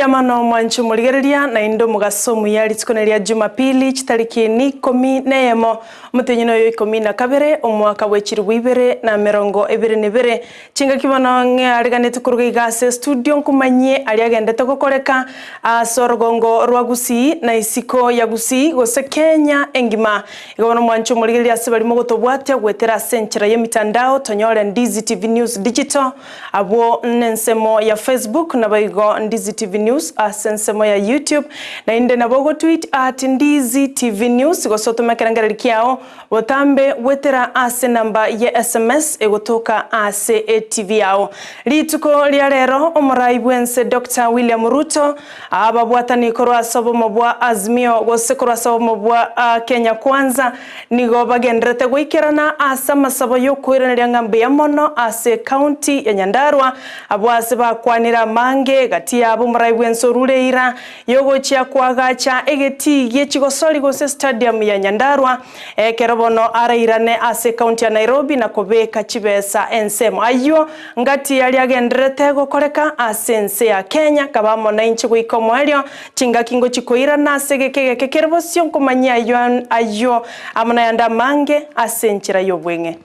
Mbuya mwanchu muligereria na indo mugasomu ya litikoneria Jumapili chitariki ni 11 mutenyino yo 12 omwaka wechiri Ibere na 2022 chinga kibano ngariganete kuruga igase studio nkumanye ali agendete gukoreka asorogongo rwa Gusii na isiko ya Gusii gose Kenya engima igabano mwanchu muligereria sibali mugotobwatia gwetera senchera ye mitandao tonyore Ndizi TV News Digital abo nensemo ya Facebook na baigo Ndizi TV News asensemo ya YouTube na inde na bogo tweet @Ndizi TV News gosoto makerangara kiao botambe wetera ase namba ya SMS egotoka ase TV yao lituko lya rero omuraibwense Dr. William Ruto ababwatani korwa sobo mobwa azmio gose korwa sobo mobwa Kenya kwanza nigo bagendrete gwikerana asa masabo yo kwiranira ngambe ya mono ase county ya Nyandarua abwase bakwanira mange gati yabo muraibwense rureira yogochia kwagacha egeti yechigosori gose stadium ya Nyandarua kerobono arairane ase county ya Nairobi na kobeka chibesa ensemo ayo ngati yali agendrete gokoreka asense ya Kenya kabamo na inchi gwikomo elio chinga kingo chikoira na segekege kekerbosio kumanya ayo amana yanda mange asenchira yobwenge.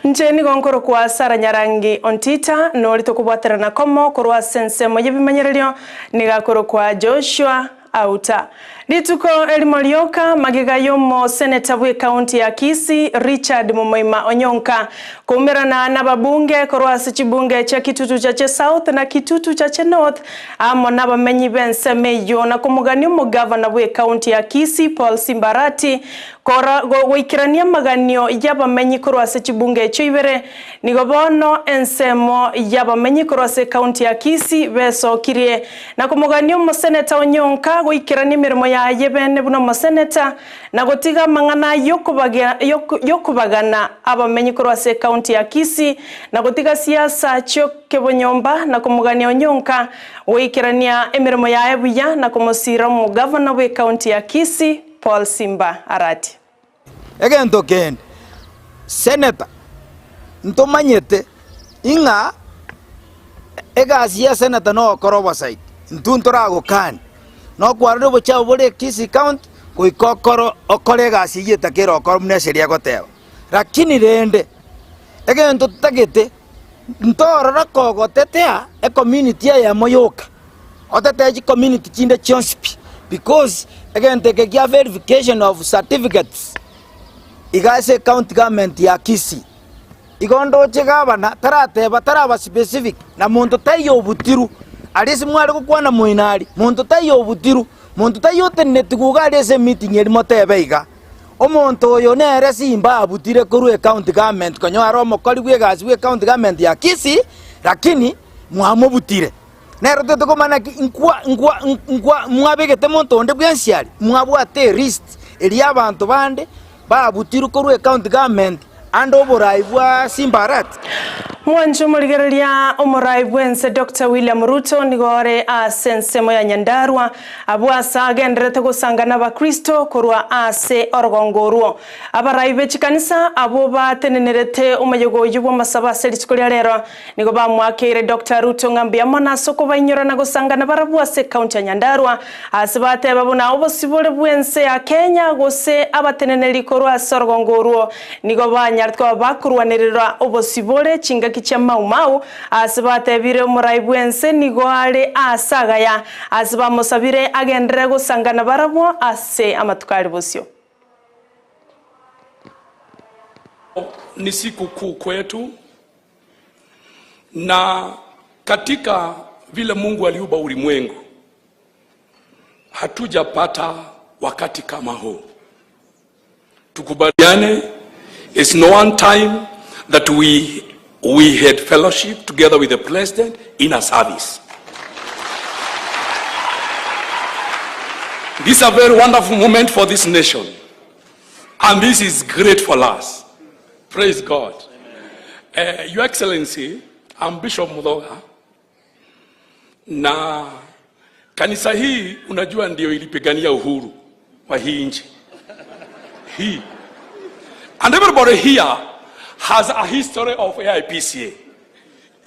Njeni gonkoro kwa Sara Nyarangi Ontita norito kubwatera na komo korwa sense moye bimanyerelio nigakoro kwa Joshua Auta lituko elimolioka magiga yomo senator bwe county ya Kisii Richard Momoima Onyonka kumerana na babunge korwa chibunge cha kitutu cha South na kitutu cha North amo nabamenyi bense meyo na kumugani mu governor bwe county ya Kisii Paul Simbarati kora goikirania maganio yabamenyi korwa chibunge cha Ibere nigobono ensemo yabamenyi korwa county ya Kisii beso kirie na kumugani mu senator Onyonka goikirania mirimo ya yebene buno maseneta na gotiga mangana yokubagana abamenyi korwa county ya Kisii na gotiga siasa cyo kebonyomba na kumugani Onyonka weikirania emirimo ya ebuya na kumusira mu governor we county ya Kisii Paul Simba Arati egento ken senator ntomanyete inga egasi senator no koroba site ntuntorago kan no kwardo bocha bole Kisii county koikokoro okorega siyeta kero okoro mnesheria goteba lakini rende egento tagete ntorora kogotetea e community ya moyoka oteteji community chinde chonspi because egento ke verification of certificates igase county government ya Kisii igondo chegabana tarateba taraba specific na muntu tayo butiru alisi mwari gukwana muinari muntu tayo butiru muntu tayo teneti gugali ese meeting eri motebeiga omuntu oyo nere simba abutire kuru county government konyo aromo koli bwegazi we county government ya Kisii lakini mwamo butire nero teto komana nkwa mwabegete muntu onde bwensiari mwabwate list eri abantu bande babutire kuru county government ando oboraibwa Simbarat mwanju muligereria omuraibwense Dr. William Ruto nigore asensemo ya Nyandarua abwasa agendrete gusangana bakristo korwa ase orogongorwo abaraibe chikanisa abo batenenerete umayogo yubo masaba selitikolia rero nigo bamwakire Dr. Ruto ngambia mona soko bainyora na gusangana barabwase county ya Nyandarua asibate babuna obosibole bwense ya Kenya gose abateneneri korwa sorogongorwo nigo banyartwa bakurwanirira obosibole chinga kicha mau asibate bire muraibwense nigoare asagaya asiba musabire agendere gusangana barabo ase amatukari bosio ni siku kuu kwetu na katika vile Mungu aliumba ulimwengu hatujapata wakati kama huu. Tukubaliane, it's no one time that we had fellowship together with the president in a service. This is a very wonderful moment for this nation. And this is great for us. Praise God. Your Excellency, I'm Bishop Mudhoga. Na kanisa hii unajua ndio ilipigania uhuru wa hii nchi. He. And everybody here has a history of AIPCA.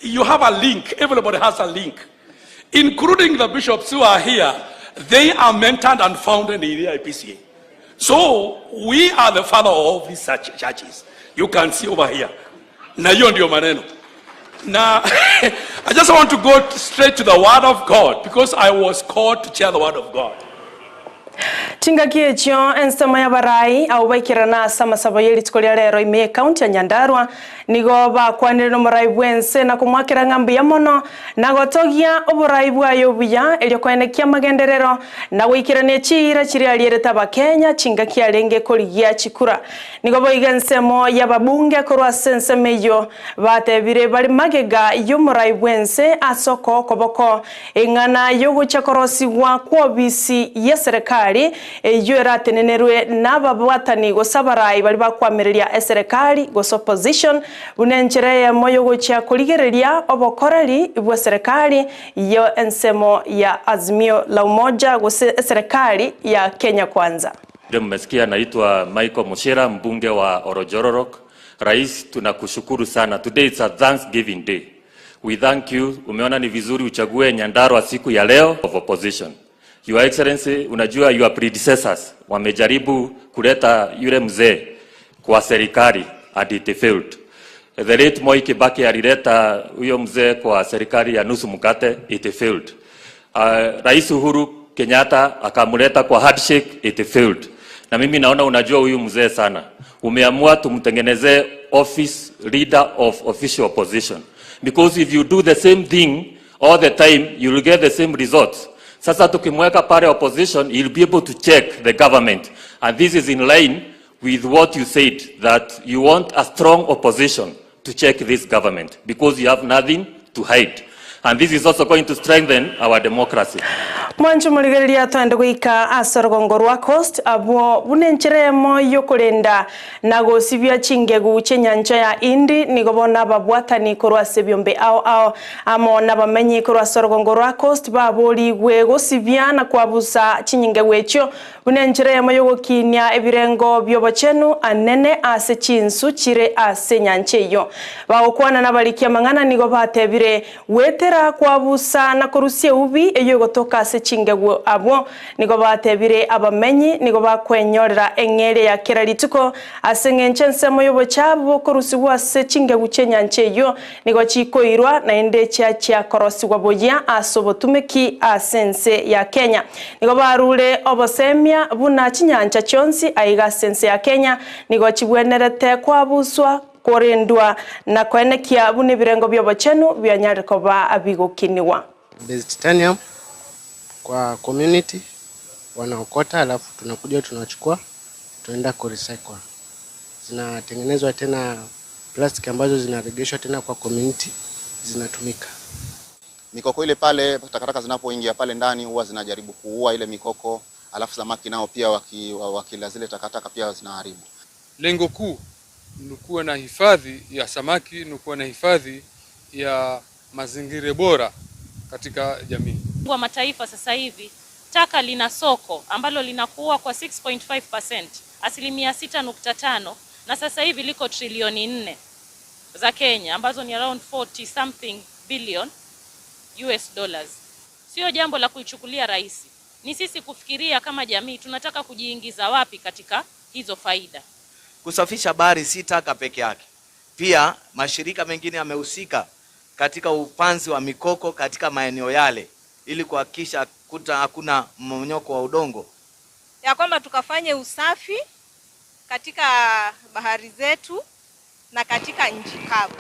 You have a link. Everybody has a link. Including the bishops who are here, they are mentored and founded in the AIPCA. So we are the father of these churches. You can see over here. Na hiyo ndio maneno. Now, I just want to go straight to the word of God because I was called to share the word of God. Chingakie chio ensema ya barai au baikirana sama sabayeli tukolia lero ime county ya Nyandarua nigo bakwanire no murai bwense na kumwakira ngambu ya mono na gotogia oburai bwayo buya elyo kwanekia magenderero na wikirane chira chiri aliereta bakenya chingakie alenge koligia chikura nigo boigensemo ya babunge korwa sensemeyo batebire bali magega yo murai bwense asoko koboko engana yo guchakorosiwa kwa bisi ya serikali eyo eratenenerwe n'ababwatani gosabarai bali bakwamireria serikali go opposition bunenchereye moyo gocha kuligereria obokoreri bwa serikali yo ensemo ya azimio la umoja go serikali ya Kenya Kwanza. Ndio mmesikia, naitwa Michael Mushera, mbunge wa Orojororok. Rais, tunakushukuru sana. Today it's a Thanksgiving day. We thank you. Umeona ni vizuri uchague Nyandarua siku ya leo of opposition. Your Excellency, unajua your predecessors wamejaribu kuleta yule mzee kwa serikali and it failed. The late Moi Kibaki alileta huyo mzee kwa serikali ya nusu mkate, it failed. Rais Uhuru Kenyatta akamuleta kwa handshake, it failed. Na mimi naona unajua huyu mzee sana. Umeamua tumtengeneze office leader of official opposition. Because if you do the same thing all the time, you will get the same results. Sasa tukimweka pale opposition, you'll be able to check the government. And this is in line with what you said, that you want a strong opposition to check this government, because you have nothing to hide. And this is also going to strengthen our democracy. Mwancho muligereria twende kuika asorogongorwa coast abo bunencheremo yokurenda na gosibya chingegu chenyanja ya indi nigobona babwatani korwa sebyombe ao amo nabamenyi korwa sorogongorwa coast baboli gwe gosibya na kwabusa chinyingegu echo bunencheremo yogokinya ebirengo byobochenu anene ase Chinsu chire ase nyancheyo baokwana nabalikia mangana nigo batebire wetera kwabusa na korusie ubi eyo gotoka ase chingegu abo nigo batebire abamenyi nigo bakwenyorera engere ya kirarituko asengenchense moyo bochabo korusiwa ase chingegu chenyancheyo nigo chikoirwa na ende cha korosiwa boya asobotumeki asense ya Kenya nigo barule obosemia buna chinyanja chonsi aiga sense ya Kenya nigo chibwenerete kwabuswa korendwa na kwenekia bune birengo byobochenu byanyariko ba abigokiniwa Titanium kwa community wanaokota, alafu tunakuja tunachukua tuenda ku recycle. Zinatengenezwa tena plastic ambazo zinarejeshwa tena kwa community zinatumika. Mikoko ile pale takataka zinapoingia pale ndani huwa zinajaribu kuua ile mikoko, alafu samaki nao pia wakila zile takataka pia zinaharibu. Lengo kuu ni kuwa na hifadhi ya samaki, ni kuwa na hifadhi ya mazingira bora katika jamii. Kwa mataifa sasa hivi taka lina soko ambalo linakuwa kwa 6.5%, 6.5%, na sasa hivi liko trilioni 4 za Kenya ambazo ni around 40 something billion US dollars. Sio jambo la kuichukulia rahisi. Ni sisi kufikiria kama jamii tunataka kujiingiza wapi katika hizo faida. Kusafisha bahari si taka peke yake. Pia mashirika mengine yamehusika katika upanzi wa mikoko katika maeneo yale ili kuhakikisha hakuna mmonyoko wa udongo. Ya kwamba tukafanye usafi katika bahari zetu na katika nchi kavu.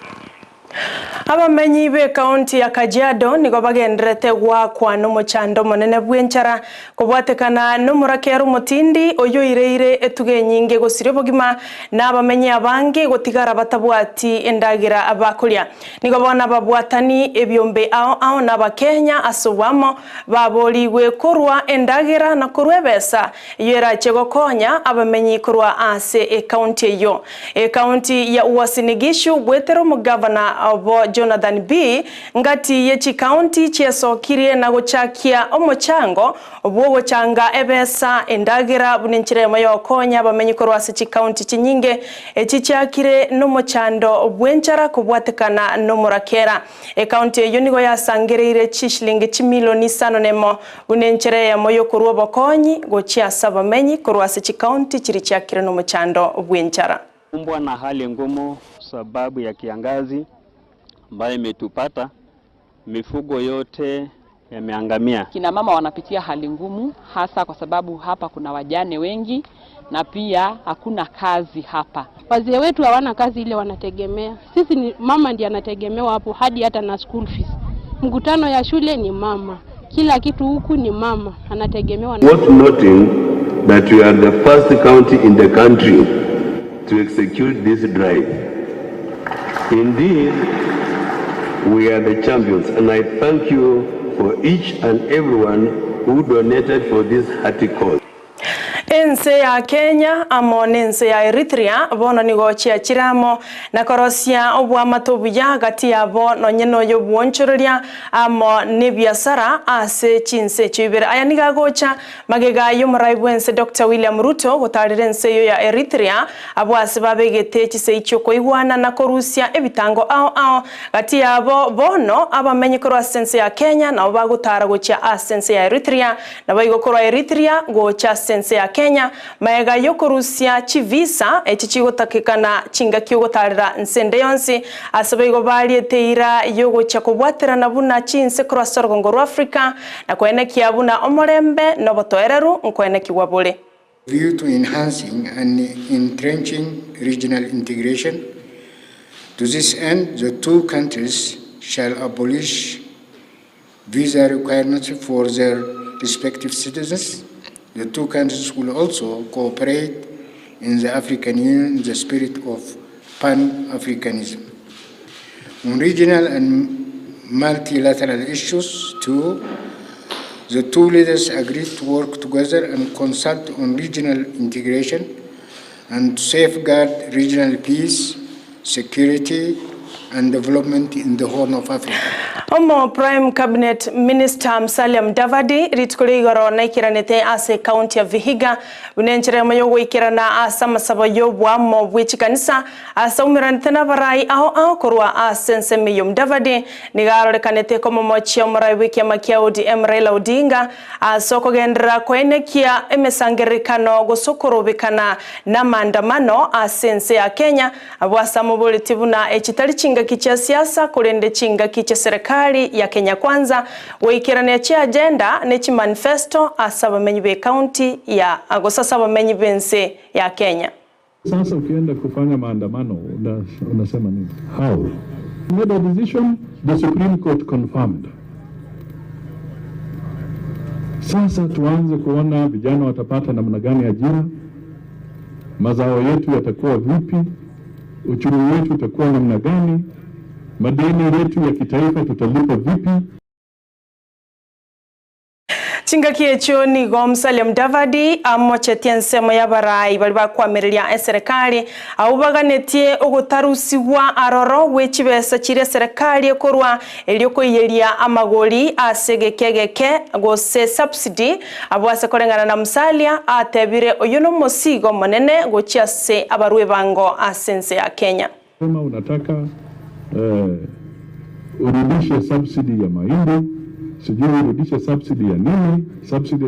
Abamenyi be county ya Kajiado nigo bagenderete kwa no mochando monene bwenchara kubwatekana no murakeru mutindi oyo ireire etuge nyinge gosire bogima na abamenyi abange gotigara batabwati endagira abakulia nigo bona babwatani ebyombe ao na bakenya asubamo baboligwe korwa endagira na korwebesa yera chegokonya abamenyi korwa ase county yo county ya Uasin Gishu bwetero mugavana obo Jonathan B ngati yechi county chiesokirie na guchakia omochango obwo gochanga ebesa endagira bunenchire moyo konya bamenyi korwase chi county chinyinge echichakire no mochando bwenchara kubwatekana no murakera county eyo nigo yasangereire chishilingi chimilioni 5 nemo bunenchire ya moyo korwa bokonyi gochia sabamenyi korwase chi county chirichakire no mochando bwenchara kumbwa na hali ngumu sababu ya kiangazi ambayo imetupata. Mifugo yote yameangamia. Kina mama wanapitia hali ngumu hasa kwa sababu hapa kuna wajane wengi na pia hakuna kazi hapa. Wazee wetu hawana kazi ile wanategemea. Sisi ni mama ndiye anategemewa hapo hadi hata na school fees. Mkutano ya shule ni mama. Kila kitu huku ni mama anategemewa. Worth noting that we are the first county in the country to execute this drive. Indeed, we are the champions, and I thank you for each and everyone who donated for this hearty cause. Ense ya Kenya amo nense ya Eritrea bono nigochia chiramo na korosia obwa matobuya gati yabo no nyeno yo bwonchoreria amo ne biasara ase Chinsa Ibere aya nigagocha magega yo muraibwense Dr. William Ruto gotarirense yo ya Eritrea abwase babegete chise ichoko igwana na korusia ebitango ao gati yabo bono abamenye korwasense ya Kenya na bagutara gochia asense ya Eritrea na baigokora Eritrea gocha sense ya Kenya maega yokorusia chivisa echichigotakikana chinga kyogotarira nsende yonsi asabaigo barieteira yogo chakobwatera nabuna Chinsa cross rwa Africa na kweneki abuna omorembe no botoereru nkweneki wabule view to enhancing and entrenching regional integration. To this end, the two countries shall abolish visa requirements for their respective citizens. The two countries will also cooperate in the African Union in the spirit of Pan-Africanism. On regional and multilateral issues, too, the two leaders agreed to work together and consult on regional integration and to safeguard regional peace, security, and development in the Horn of Africa. Omo Prime Cabinet Minister Musalia Mudavadi ritkuligoro na ikiranete ase county ya Vihiga unenchire mayogo ikirana asa masaba yobwa mo bwichikanisa asa umiranite na barai ao korwa asense meyo Mudavadi nigaro kanete komo mochi omurai wiki makia ODM Raila Odinga asoko gendera kwenekia emesangerikano gosokorobekana na maandamano asense ya Kenya abwasa mubuli tibuna echitali chinga kicha siasa kulende chinga kicha serikali ya Kenya kwanza weikirania cha agenda nechi manifesto asaba menyibe county ya agosasa bamenyi bense ya Kenya. Sasa ukienda kufanya maandamano unasema nini? How? Made a decision, the Supreme Court confirmed. Sasa tuanze kuona vijana watapata namna gani ajira, mazao yetu yatakuwa vipi, uchumi wetu utakuwa namna gani, madeni yetu ya kitaifa tutalipa vipi. Chinga kiecho ni Musalia Mudavadi amochetie nsemo ya barai bali bakwamereria serikali au baganetie ogutarusiwa aroro wechibesa chire serikali ekorwa eliokoyeria amagori asegekegeke gose subsidy abwase korengana na Musalia atebire oyuno mosigo monene gochiase abarwe bango asense ya Kenya. Kama unataka urudishe subsidy ya mahindi, sijui urudishe subsidy ya nini, subsidy.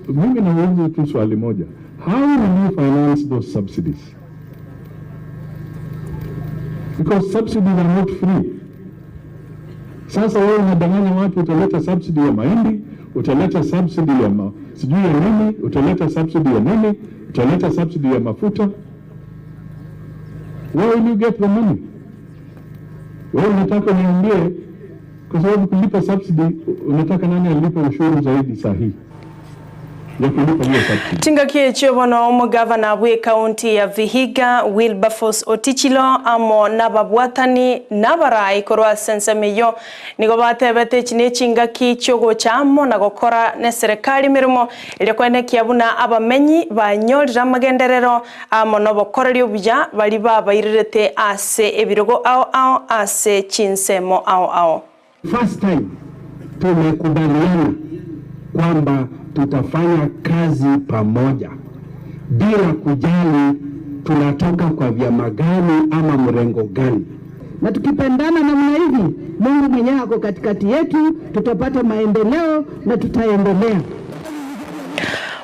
Mimi nauliza tu swali moja. How will you finance those subsidies? Because subsidies are not free. Sasa wewe unadanganya watu utaleta subsidy ya mahindi, utaleta subsidy ya sijui ya nini, utaleta subsidy ya nini, utaleta subsidy ya mafuta. Where will you get the money? Wewe unataka niambie kwa sababu kulipa subsidy unataka nani alipe ushuru zaidi sahihi? ya kulipa hiyo subsidy. Tingakie chobono omugavana bwe county ya Vihiga Wilberforce Otichilo amo nababwatani nabarai korwa sensemeyo nigo batebete chine chingaki chogo chamo na gukora ne serikali mirimo ile kwene kiabuna abamenyi banyorira magenderero amo no bokoreri obuja bali babairete ase ebirogo ao ase chinsemo ao. First time tumekubaliana kwamba tutafanya kazi pamoja bila kujali tunatoka kwa vyama gani ama mrengo gani. Na tukipendana namna hivi, Mungu mwenyewe ako katikati yetu, tutapata maendeleo na tutaendelea.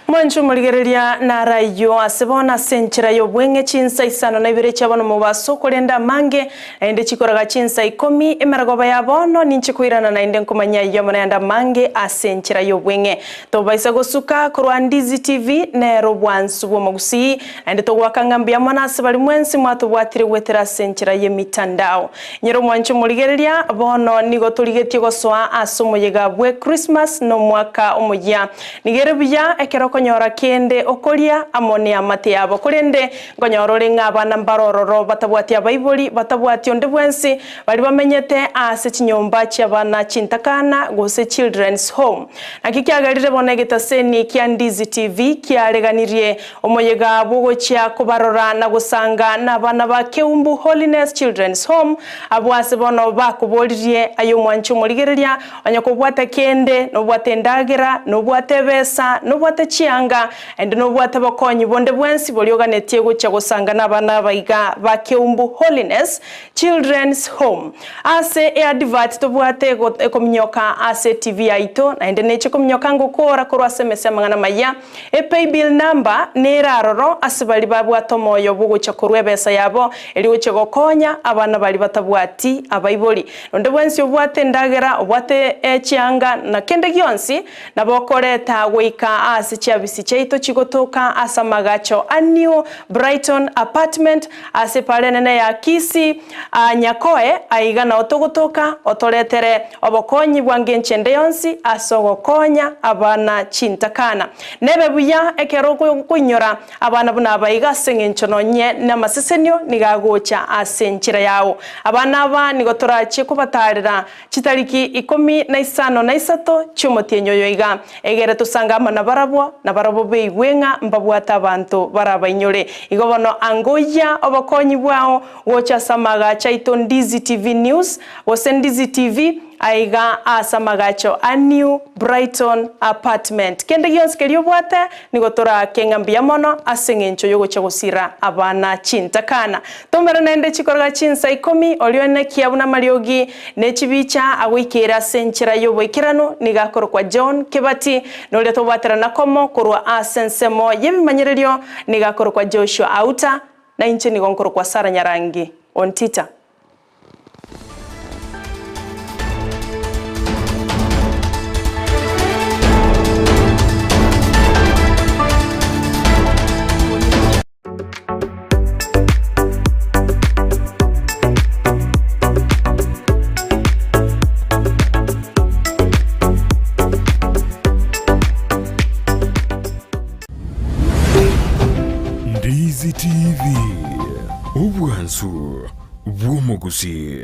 Mwanju muligereria na rayo asebona senchira yo bwenge Chinsa Isano na Ibere chabona mubaso kolenda mange ende chikoraga Chinsa 10 emeragoba yabono ninchikuirana na ende nkomanya yo mwana mange asenchira yo bwenge to baisa gosuka kurwa Ndizi TV nero bwansu bwo Gusii ende to wakangambia mwana asebali mwensi mwatu bwatire wetera senchira ye mitandao nyero mwanju muligereria bono nigo tuligetie goswa asomoyega bwe Christmas no mwaka omoya nigerebuya ekeroko nyora kende okolia amoni amate yabo kurende ngonyorore ngabana mbarororo batabwati abaiboli batabwati onde bwensi bali bamenyete ase chinyomba cyabana Chintakana Gusii Children's Home nakikyagarire bonegeta seni kya Ndizi TV kyareganirie omoyega bwogo kya kubarora na gusanga nabana ba Keumbu Holiness Children's Home abwase bono bakubolirie ayo mwanchu muligereria anyakobwata kende no bwatendagira no bwatebesa no bwate and no bwata bakonyi bonde bwensi bolioganetie gucha gusanga nabana baiga ba Keumbu Holiness Children's Home ase advert to bwate ekomnyoka ase TV aito na ende neche komnyoka ngukora korwa semese mangana maya pay bill number neraroro asibali babwato moyo bugucha korwebesa yabo eli guche gokonya abana bali batabwati abaiboli onde bwensi obwate ndagera obwate echianga na kende gyonsi na bokoreta goika ase chabisi chaito chigotoka asa magacho a new Brighton apartment ase parenene ya Kisii nyakoe aigana otogotoka otoretere obokonyi bwange nchende yonsi asogokonya abana Chintakana nebe buya ekero kunyora abana buna baiga sengenchononye na masesenyo nigagocha asenchira yawo abana aba nigotorache kubatarira chitariki 15 na 3 chumotienyo yoiga egere tusanga amana barabwo na barabo beigwenga mbabwata abantu barabainyore igobono angoya obakonyi bwao wocha samaga chaito Ndizi TV News wose Ndizi TV aiga asamagacho a new Brighton apartment kende gyonskelio bwate nigotora kengambia mono asengencho yogo chagusira abana Chintakana tombera nende chikoraga Chinsa 10 olione kiabuna mariogi nechibicha agwikera senchira yobo ikirano nigakoro kwa John Kebati nole tobwatera nakomo kurwa asensemo yebimanyererio nigakoro kwa Joshua Auta na inche nigonkoro kwa Sara Nyarangi Ontita. Ndizi TV, ubwansu bw'omu Gusii.